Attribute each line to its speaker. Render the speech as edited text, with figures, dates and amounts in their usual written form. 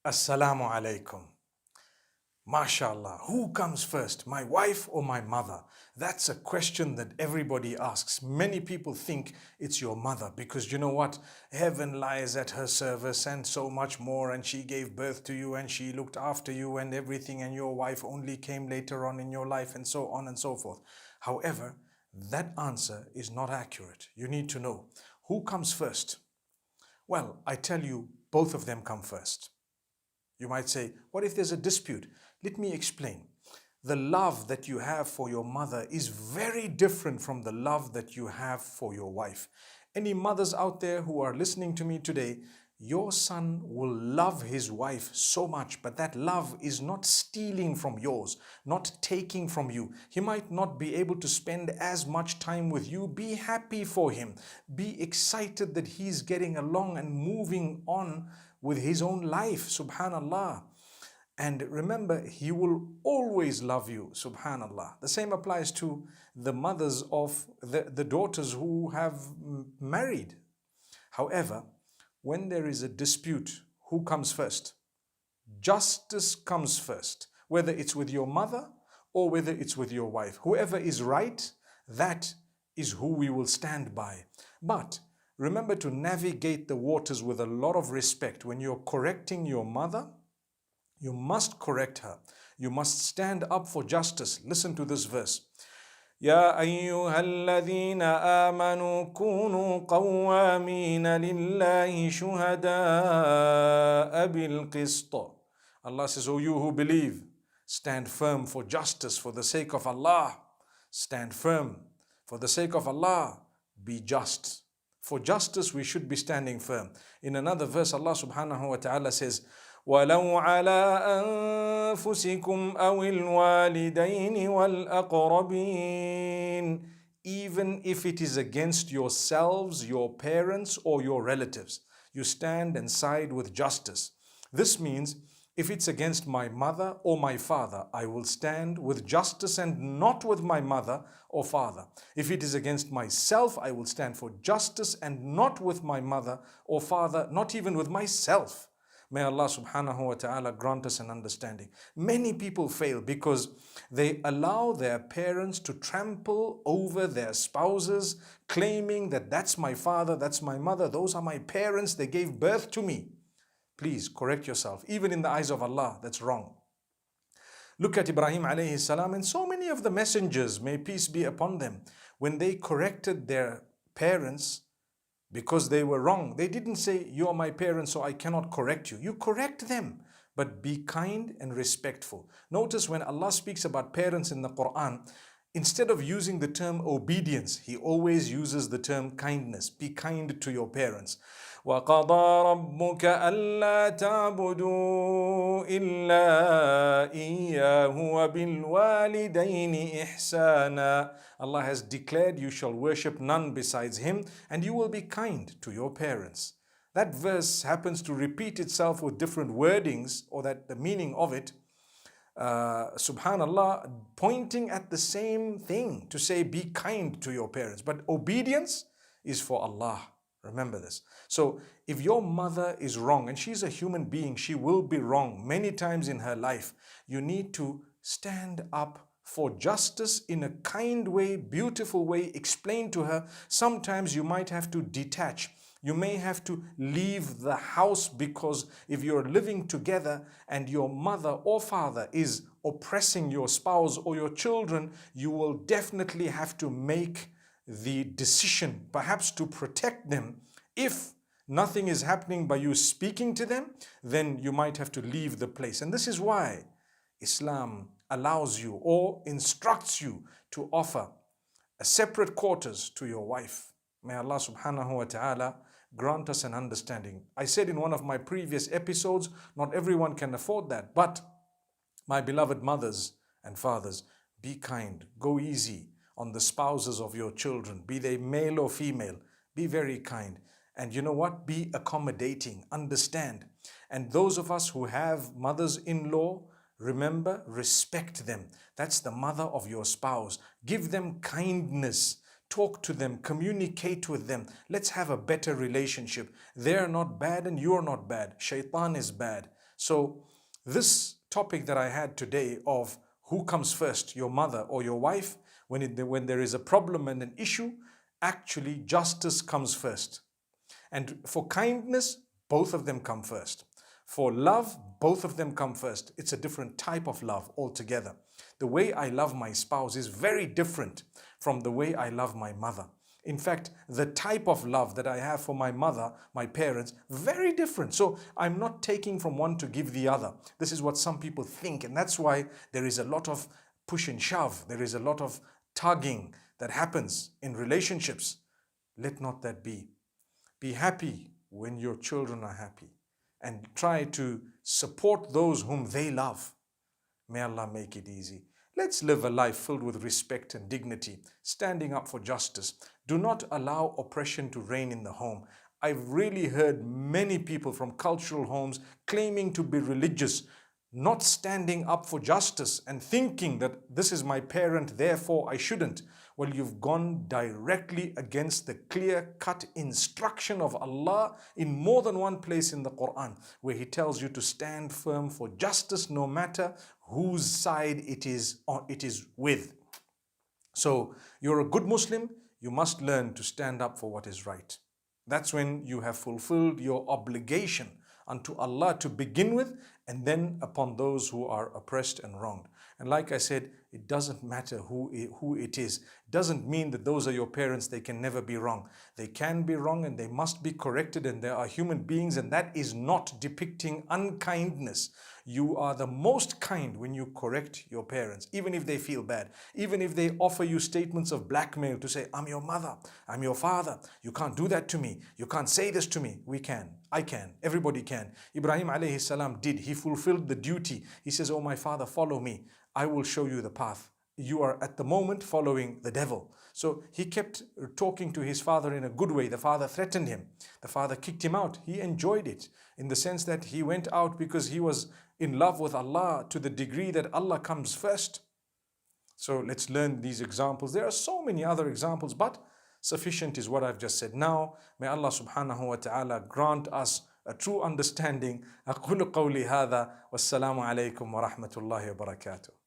Speaker 1: Assalamu alaikum. MashaAllah. Who comes first, my wife or my mother? That's a question that everybody asks. Many people think it's your mother because you know what? Heaven lies at her service and so much more, and she gave birth to you and she looked after you and everything, and your wife only came later on in your life, and so on and so forth. However, that answer is not accurate. You need to know who comes first. Well, I tell you, both of them come first. You might say, what if there's a dispute? Let me explain. The love that you have for your mother is very different from the love that you have for your wife. Any mothers out there who are listening to me today, your son will love his wife so much, but that love is not stealing from yours, not taking from you. He might not be able to spend as much time with you. Be happy for him. Be excited that he's getting along and moving on with his own life, subhanallah. And remember, he will always love you, subhanallah. The same applies to the mothers of the daughters who have married. However, when there is a dispute, who comes first? Justice comes first, whether it's with your mother or whether it's with your wife. Whoever is right, that is who we will stand by. But remember to navigate the waters with a lot of respect. When you're correcting your mother, you must correct her. You must stand up for justice. Listen to this verse. يا أيها الذين آمنوا كونوا قوامين لله شهداء بالقسط. Allah says, O you who believe, stand firm for justice for the sake of Allah. Stand firm for the sake of Allah. Be just. For justice we should be standing firm. In another verse, Allah subhanahu wa ta'ala says, ولو على أنفسكم أو الوالدين والأقربين. Even if it is against yourselves, your parents, or your relatives, you stand and side with justice. This means if it's against my mother or my father, I will stand with justice and not with my mother or father. If it is against myself, I will stand for justice and not with my mother or father, not even with myself. May Allah subhanahu wa ta'ala grant us an understanding. Many people fail because they allow their parents to trample over their spouses, claiming that that's my father, that's my mother, those are my parents, they gave birth to me. Please correct yourself. Even in the eyes of Allah, that's wrong. Look at Ibrahim alayhi salam and so many of the messengers, may peace be upon them, when they corrected their parents, because they were wrong. They didn't say, you are my parents, so I cannot correct you. You correct them, but be kind and respectful. Notice when Allah speaks about parents in the Quran, instead of using the term obedience, He always uses the term kindness. Be kind to your parents. وَقَضَى رَبُّكَ أَلَّا تَعْبُدُوا إِلَّا إِيَّاهُ وَبِالْوَالِدَيْنِ إِحْسَانًا. Allah has declared you shall worship none besides Him, and you will be kind to your parents. That verse happens to repeat itself with different wordings, or that the meaning of it, subhanallah, pointing at the same thing, to say be kind to your parents. But obedience is for Allah. Remember this. So if your mother is wrong, and she's a human being, she will be wrong many times in her life, you need to stand up for justice in a kind way, beautiful way, explain to her. Sometimes you might have to detach. You may have to leave the house, because if you're living together and your mother or father is oppressing your spouse or your children, you will definitely have to make the decision, perhaps to protect them. If nothing is happening by you speaking to them, then you might have to leave the place. And this is why Islam allows you or instructs you to offer a separate quarters to your wife. May Allah subhanahu wa ta'ala grant us an understanding. I said in one of my previous episodes, not everyone can afford that, but my beloved mothers and fathers, be kind, go easy on the spouses of your children, be they male or female. Be very kind. And you know what? Be accommodating, understand. And those of us who have mothers-in-law, remember, respect them. That's the mother of your spouse. Give them kindness. Talk to them, communicate with them. Let's have a better relationship. They're not bad and you're not bad. Shaitan is bad. So this topic that I had today of who comes first, your mother or your wife, when there is a problem and an issue, actually justice comes first. And for kindness, both of them come first. For love, both of them come first. It's a different type of love altogether. The way I love my spouse is very different from the way I love my mother. In fact, the type of love that I have for my mother, my parents, very different. So I'm not taking from one to give the other. This is what some people think, and that's why there is a lot of push and shove. There is a lot of tugging that happens in relationships. Let not that be. Be happy when your children are happy and try to support those whom they love. May Allah make it easy. Let's live a life filled with respect and dignity, standing up for justice. Do not allow oppression to reign in the home. I've really heard many people from cultural homes claiming to be religious, not standing up for justice and thinking that this is my parent, therefore I shouldn't. Well, you've gone directly against the clear-cut instruction of Allah in more than one place in the Quran, where He tells you to stand firm for justice no matter whose side it is with. So you're a good Muslim, you must learn to stand up for what is right. That's when you have fulfilled your obligation unto Allah to begin with, and then upon those who are oppressed and wronged. And like I said, it doesn't matter who it is. It doesn't mean that those are your parents, they can never be wrong. They can be wrong and they must be corrected, and they are human beings, and that is not depicting unkindness. You are the most kind when you correct your parents, even if they feel bad, even if they offer you statements of blackmail to say, I'm your mother, I'm your father, you can't do that to me, you can't say this to me. We can, I can, everybody can. Ibrahim alayhi salam did. He fulfilled the duty. He says, oh my father, follow me. I will show you the path. You are at the moment following the devil. So he kept talking to his father in a good way. The father threatened him. The father kicked him out. He enjoyed it in the sense that he went out because he was in love with Allah to the degree that Allah comes first. So let's learn these examples. There are so many other examples, but sufficient is what I've just said. Now, may Allah subhanahu wa ta'ala grant us a true understanding. أقول قولي هذا والسلام عليكم ورحمة الله وبركاته.